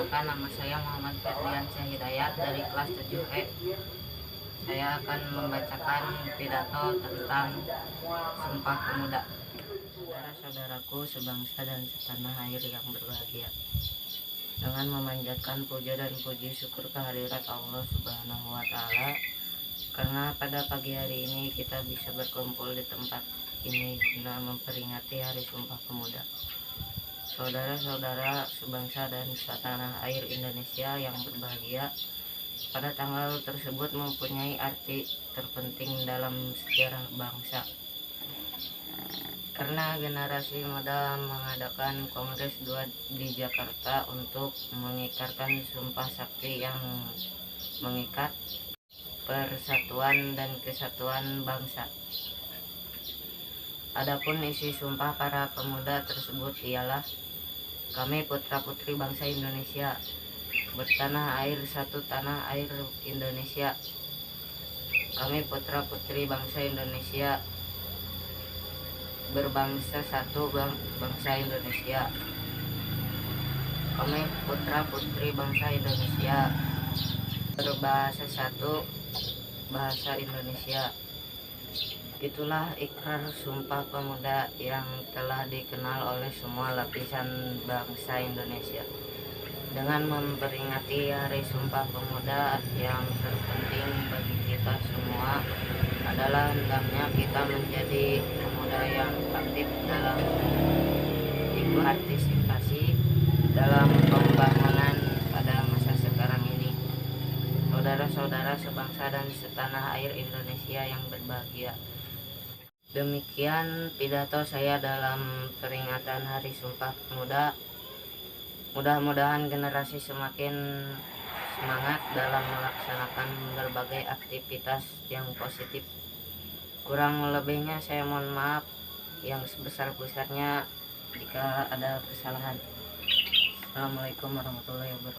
Perkenalkan, nama saya Muhammad Ferdiansyah Hidayat dari kelas 7E. Saya akan membacakan pidato tentang Sumpah Pemuda. Saudara-saudaraku sebangsa dan setanah air yang berbahagia, dengan memanjatkan puja dan puji syukur kehadirat Allah Subhanahu wa Ta'ala, karena pada pagi hari ini kita bisa berkumpul di tempat ini guna memperingati Hari Sumpah Pemuda. Saudara-saudara sebangsa dan setanah air Indonesia yang berbahagia, pada tanggal tersebut mempunyai arti terpenting dalam sejarah bangsa, karena generasi muda mengadakan Kongres 2 di Jakarta untuk mengikrarkan sumpah sakti yang mengikat persatuan dan kesatuan bangsa. Adapun isi sumpah para pemuda tersebut ialah: kami putra-putri bangsa Indonesia, bertanah air satu tanah air Indonesia. Kami putra-putri bangsa Indonesia, berbangsa satu bangsa Indonesia. Kami putra-putri bangsa Indonesia, berbahasa satu bahasa Indonesia. Itulah ikrar Sumpah Pemuda yang telah dikenal oleh semua lapisan bangsa Indonesia. Dengan memperingati Hari Sumpah Pemuda, yang terpenting bagi kita semua adalah hendaknya kita menjadi pemuda yang aktif dalam ikut partisipasi dalam pembangunan pada masa sekarang ini. Saudara-saudara sebangsa dan setanah air Indonesia yang berbahagia, demikian pidato saya dalam peringatan Hari Sumpah Pemuda. Mudah-mudahan generasi semakin semangat dalam melaksanakan berbagai aktivitas yang positif. Kurang lebihnya saya mohon maaf yang sebesar-besarnya jika ada kesalahan. Assalamualaikum warahmatullahi wabarakatuh.